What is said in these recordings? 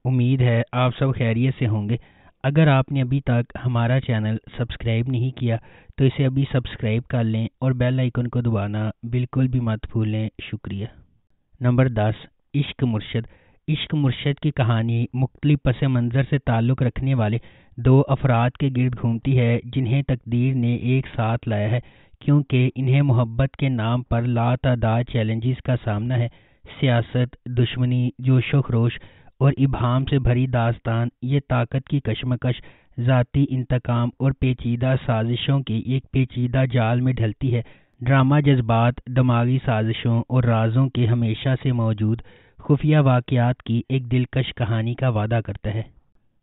امید ہے آپ سب خیریت سے ہوں گے۔ اگر آپ نے ابھی تک ہمارا چینل سبسکرائب نہیں کیا تو اسے ابھی سبسکرائب کر لیں اور بیل آئیکن کو دبانا بالکل بھی مت بھولیں۔ شکریہ۔ نمبر 10، عشق مرشد۔ عشق مرشد کی کہانی مختلف پس منظر سے تعلق رکھنے والے دو افراد کے گرد گھومتی ہے جنہیں تقدیر نے ایک ساتھ لایا ہے، کیونکہ انہیں محبت کے نام پر لاتعداد چیلنجز کا سامنا ہے۔ سیاست، دشمنی، جوش و خروش اور ابہام سے بھری داستان یہ طاقت کی کشمکش، ذاتی انتقام اور پیچیدہ سازشوں کی ایک پیچیدہ جال میں ڈھلتی ہے۔ ڈرامہ جذبات، دماغی سازشوں اور رازوں کے ہمیشہ سے موجود خفیہ واقعات کی ایک دلکش کہانی کا وعدہ کرتا ہے۔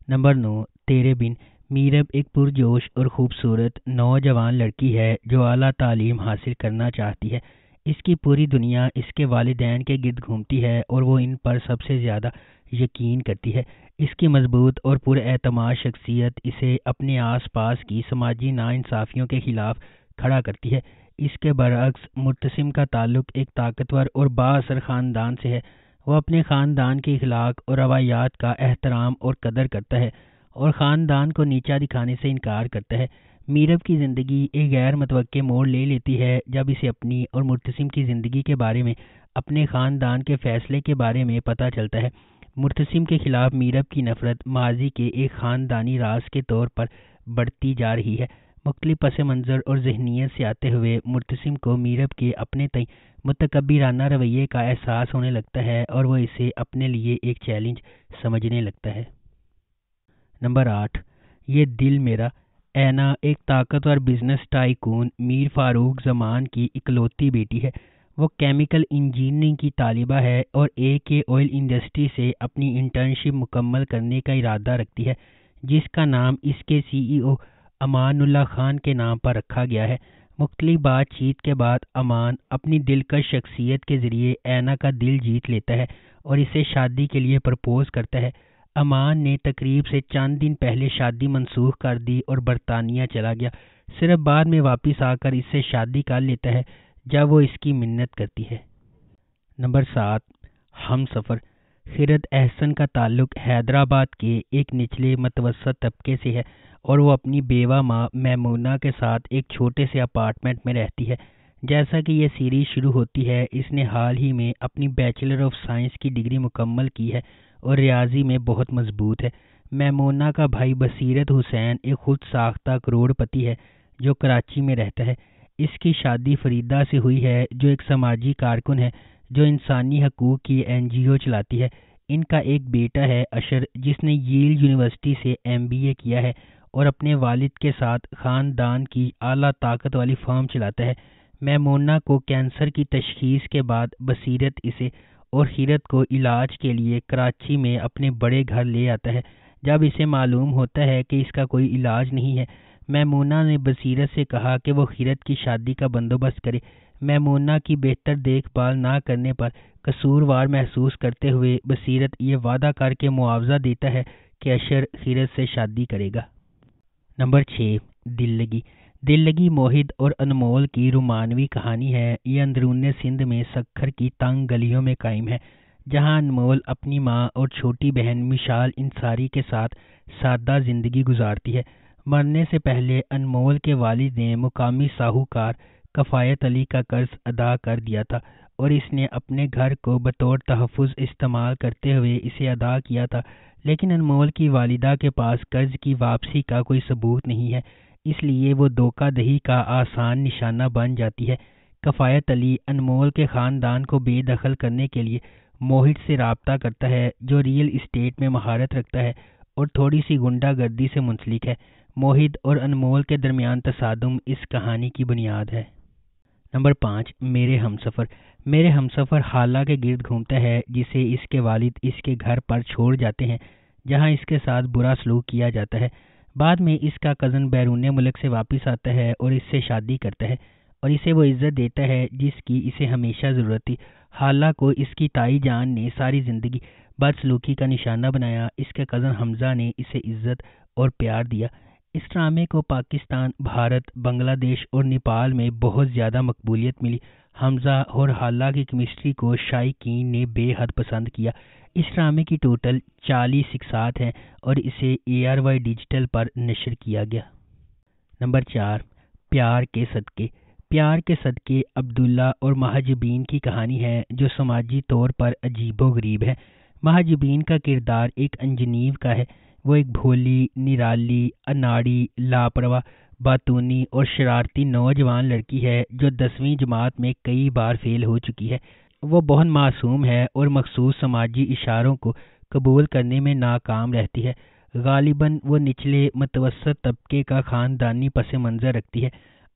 نمبر 9، تیرے بن۔ میرب ایک پرجوش اور خوبصورت نوجوان لڑکی ہے جو اعلیٰ تعلیم حاصل کرنا چاہتی ہے۔ اس کی پوری دنیا اس کے والدین کے گرد گھومتی ہے اور وہ ان پر سب سے زیادہ یقین کرتی ہے۔ اس کی مضبوط اور پر اعتماد شخصیت اسے اپنے آس پاس کی سماجی ناانصافیوں کے خلاف کھڑا کرتی ہے۔ اس کے برعکس مرتسم کا تعلق ایک طاقتور اور بااثر خاندان سے ہے۔ وہ اپنے خاندان کے اخلاق اور روایات کا احترام اور قدر کرتا ہے اور خاندان کو نیچا دکھانے سے انکار کرتا ہے۔ میرب کی زندگی ایک غیر متوقع موڑ لے لیتی ہے جب اسے اپنی اور مرتسم کی زندگی کے بارے میں اپنے خاندان کے فیصلے کے بارے میں پتہ چلتا ہے۔ مرتسم کے خلاف میرب کی نفرت ماضی کے ایک خاندانی راز کے طور پر بڑھتی جا رہی ہے۔ مختلف پس منظر اور ذہنیت سے آتے ہوئے مرتسم کو میرب کے اپنے تئیں متکبرانہ رویے کا احساس ہونے لگتا ہے اور وہ اسے اپنے لیے ایک چیلنج سمجھنے لگتا ہے۔ نمبر 8، یہ دل میرا۔ اینا ایک طاقتور بزنس ٹائکون میر فاروق زمان کی اکلوتی بیٹی ہے۔ وہ کیمیکل انجینئرنگ کی طالبہ ہے اور کے آئل انڈسٹری سے اپنی انٹرنشپ مکمل کرنے کا ارادہ رکھتی ہے، جس کا نام اس کے CEO امان اللہ خان کے نام پر رکھا گیا ہے۔ مختلف بات چیت کے بعد امان اپنی دلکش شخصیت کے ذریعے اینا کا دل جیت لیتا ہے اور اسے شادی کے لیے پرپوز کرتا ہے۔ امان نے تقریب سے چند دن پہلے شادی منسوخ کر دی اور برطانیہ چلا گیا، صرف بعد میں واپس آ کر اس سے شادی کر لیتا ہے جب وہ اس کی منت کرتی ہے۔ نمبر 7، ہم سفر۔ خرد احسن کا تعلق حیدرآباد کے ایک نچلے متوسط طبقے سے ہے اور وہ اپنی بیوہ ماں میمونہ کے ساتھ ایک چھوٹے سے اپارٹمنٹ میں رہتی ہے۔ جیسا کہ یہ سیریز شروع ہوتی ہے، اس نے حال ہی میں اپنی بیچلر آف سائنس کی ڈگری مکمل کی ہے اور ریاضی میں بہت مضبوط ہے۔ میمونہ کا بھائی بصیرت حسین ایک خود ساختہ کروڑ پتی ہے جو کراچی میں رہتا ہے۔ اس کی شادی فریدہ سے ہوئی ہے جو ایک سماجی کارکن ہے جو انسانی حقوق کی NGO چلاتی ہے۔ ان کا ایک بیٹا ہے اشر، جس نے ییل یونیورسٹی سے MBA کیا ہے اور اپنے والد کے ساتھ خاندان کی اعلیٰ طاقت والی فرم چلاتا ہے۔ میمونہ کو کینسر کی تشخیص کے بعد بصیرت اسے اور خیرت کو علاج کے لیے کراچی میں اپنے بڑے گھر لے آتا ہے۔ جب اسے معلوم ہوتا ہے کہ اس کا کوئی علاج نہیں ہے، میمونہ نے بصیرت سے کہا کہ وہ خیرت کی شادی کا بندوبست کرے۔ میمونہ کی بہتر دیکھ بھال نہ کرنے پر قصوروار محسوس کرتے ہوئے بصیرت یہ وعدہ کر کے معاوضہ دیتا ہے کہ اشر خیرت سے شادی کرے گا۔ نمبر 6، دل لگی۔ دل لگی موہد اور انمول کی رومانوی کہانی ہے۔ یہ اندرون سندھ میں سکھر کی تنگ گلیوں میں قائم ہے، جہاں انمول اپنی ماں اور چھوٹی بہن مشال انصاری کے ساتھ سادہ زندگی گزارتی ہے۔ مرنے سے پہلے انمول کے والد نے مقامی ساہوکار کفایت علی کا قرض ادا کر دیا تھا اور اس نے اپنے گھر کو بطور تحفظ استعمال کرتے ہوئے اسے ادا کیا تھا، لیکن انمول کی والدہ کے پاس قرض کی واپسی کا کوئی ثبوت نہیں ہے، اس لیے وہ دھوکہ دہی کا آسان نشانہ بن جاتی ہے۔ کفایت علی انمول کے خاندان کو بے دخل کرنے کے لیے موہد سے رابطہ کرتا ہے جو ریئل اسٹیٹ میں مہارت رکھتا ہے اور تھوڑی سی غنڈہ گردی سے منسلک ہے۔ موہد اور انمول کے درمیان تصادم اس کہانی کی بنیاد ہے۔ نمبر 5، میرے ہمسفر۔ میرے ہمسفر حالہ کے گرد گھومتا ہے جسے اس کے والد اس کے گھر پر چھوڑ جاتے ہیں جہاں اس کے ساتھ برا سلوک کیا جاتا ہے۔ بعد میں اس کا کزن بیرون ملک سے واپس آتا ہے اور اس سے شادی کرتا ہے اور اسے وہ عزت دیتا ہے جس کی اسے ہمیشہ ضرورت تھی۔ حالہ کو اس کی تائی جان نے ساری زندگی بد سلوکی کا نشانہ بنایا۔ اس کے کزن حمزہ نے اسے عزت اور پیار دیا۔ اس ڈرامے کو پاکستان، بھارت، بنگلہ دیش اور نیپال میں بہت زیادہ مقبولیت ملی۔ حمزہ اور حالہ کی کیمسٹری کو شائقین نے بے حد پسند کیا۔ اس ڈرامے کی ٹوٹل 40 اقساط ہیں اور اسے ARY ڈیجیٹل پر نشر کیا گیا۔ نمبر 4، پیار کے صدقے۔ پیار کے صدقے عبداللہ اور مہاجبین کی کہانی ہے جو سماجی طور پر عجیب و غریب ہے۔ مہاجبین کا کردار ایک انجنیو کا ہے۔ وہ ایک بھولی، نرالی، اناڑی، لاپرواہ، باتونی اور شرارتی نوجوان لڑکی ہے جو 10ویں جماعت میں کئی بار فیل ہو چکی ہے۔ وہ بہت معصوم ہے اور مخصوص سماجی اشاروں کو قبول کرنے میں ناکام رہتی ہے۔ غالباً وہ نچلے متوسط طبقے کا خاندانی پس منظر رکھتی ہے۔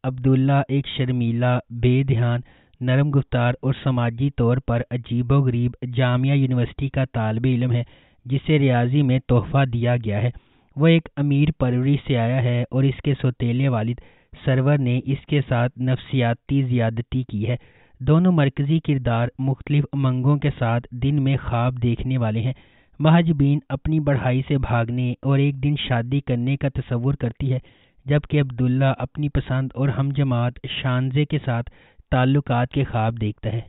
عبداللہ ایک شرمیلا، بے دھیان، نرم گفتار اور سماجی طور پر عجیب و غریب جامعہ یونیورسٹی کا طالب علم ہے جسے ریاضی میں تحفہ دیا گیا ہے۔ وہ ایک امیر پرورش سے آیا ہے اور اس کے سوتیلے والد سرور نے اس کے ساتھ نفسیاتی زیادتی کی ہے۔ دونوں مرکزی کردار مختلف امنگوں کے ساتھ دن میں خواب دیکھنے والے ہیں۔ مہاجبین اپنی پڑھائی سے بھاگنے اور ایک دن شادی کرنے کا تصور کرتی ہے، جبکہ عبداللہ اپنی پسند اور ہم جماعت شانزے کے ساتھ تعلقات کے خواب دیکھتا ہے۔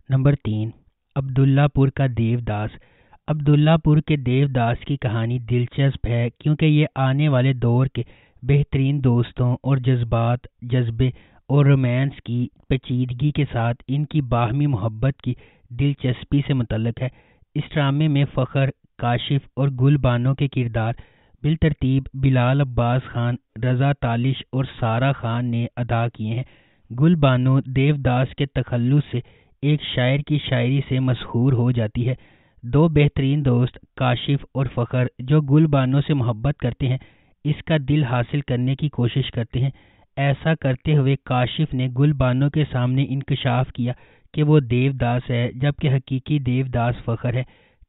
نمبر 3، عبداللہ پور کا دیوداس۔ عبداللہ پور کے دیوداس کی کہانی دلچسپ ہے کیونکہ یہ آنے والے دور کے بہترین دوستوں اور جذبات، جذبے اور رومانس کی پیچیدگی کے ساتھ ان کی باہمی محبت کی دلچسپی سے متعلق ہے۔ اس ڈرامے میں فخر، کاشف اور گل بانو کے کردار بالترتیب بلال عباس خان، رضا تالش اور سارہ خان نے ادا کیے ہیں۔ گل بانو دیوداس کے تخلص سے ایک شاعر کی شاعری سے مسحور ہو جاتی ہے۔ دو بہترین دوست کاشف اور فخر جو گل بانو سے محبت کرتے ہیں، اس کا دل حاصل کرنے کی کوشش کرتے ہیں۔ ایسا کرتے ہوئے کاشف نے گل بانو کے سامنے انکشاف کیا کہ وہ دیوداس ہے جبکہ حقیقی دیوداس فخر ہے۔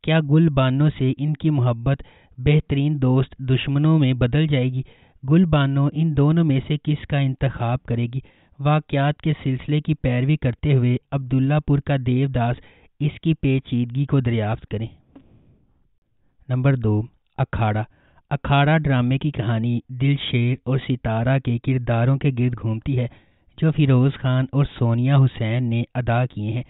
کیا گل بانو سے ان کی محبت بہترین دوست دشمنوں میں بدل جائے گی؟ گل بانو ان دونوں میں سے کس کا انتخاب کرے گی؟ واقعات کے سلسلے کی پیروی کرتے ہوئے عبداللہ پور کا دیوداس اس کی پیچیدگی کو دریافت کریں۔ نمبر 2، اکھاڑا۔ اکھاڑا ڈرامے کی کہانی دل شیر اور ستارہ کے کرداروں کے گرد گھومتی ہے جو فیروز خان اور سونیا حسین نے ادا کیے ہیں۔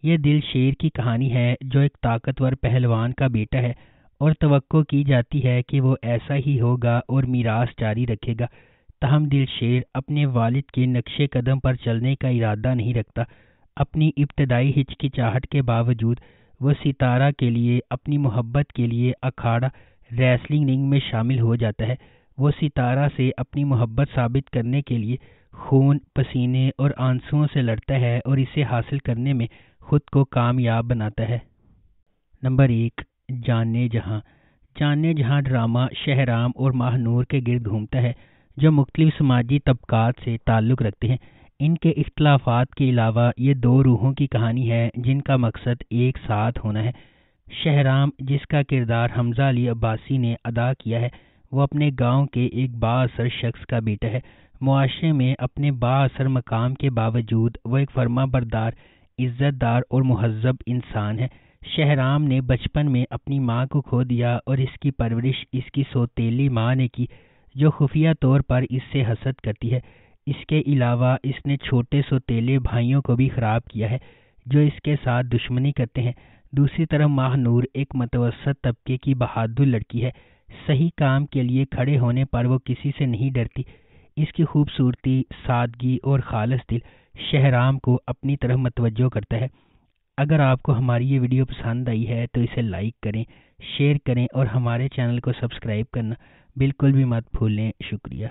یہ دل شیر کی کہانی ہے جو ایک طاقتور پہلوان کا بیٹا ہے اور توقع کی جاتی ہے کہ وہ ایسا ہی ہوگا اور میراث جاری رکھے گا۔ تاہم دل شیر اپنے والد کے نقش قدم پر چلنے کا ارادہ نہیں رکھتا۔ اپنی ابتدائی ہچکچاہٹ کے باوجود وہ ستارہ کے لیے اپنی محبت کے لیے اکھاڑا ریسلنگ رنگ میں شامل ہو جاتا ہے۔ وہ ستارہ سے اپنی محبت ثابت کرنے کے لیے خون، پسینے اور آنسوؤں سے لڑتا ہے اور اسے حاصل کرنے میں خود کو کامیاب بناتا ہے۔ نمبر 1، جانے جہاں۔ جانے جہاں ڈرامہ شہرام اور ماہ نور کے گرد گھومتا ہے جو مختلف سماجی طبقات سے تعلق رکھتے ہیں۔ ان کے اختلافات کے علاوہ یہ دو روحوں کی کہانی ہے جن کا مقصد ایک ساتھ ہونا ہے۔ شہرام، جس کا کردار حمزہ علی عباسی نے ادا کیا ہے، وہ اپنے گاؤں کے ایک بااثر شخص کا بیٹا ہے۔ معاشرے میں اپنے بااثر مقام کے باوجود وہ ایک فرما بردار، عزت دار اور مہذب انسان ہے۔ شہرام نے بچپن میں اپنی ماں کو کھو دیا اور اس کی پرورش اس کی سوتیلی ماں نے کی جو خفیہ طور پر اس سے حسد کرتی ہے۔ اس کے علاوہ اس نے چھوٹے سوتیلے بھائیوں کو بھی خراب کیا ہے جو اس کے ساتھ دشمنی کرتے ہیں۔ دوسری طرف ماہ نور ایک متوسط طبقے کی بہادر لڑکی ہے۔ صحیح کام کے لیے کھڑے ہونے پر وہ کسی سے نہیں ڈرتی۔ اس کی خوبصورتی، سادگی اور خالص دل شہرام کو اپنی طرف متوجہ کرتا ہے۔ اگر آپ کو ہماری یہ ویڈیو پسند آئی ہے تو اسے لائک کریں، شیئر کریں اور ہمارے چینل کو سبسکرائب کرنا بالکل بھی مت بھولیں۔ شکریہ۔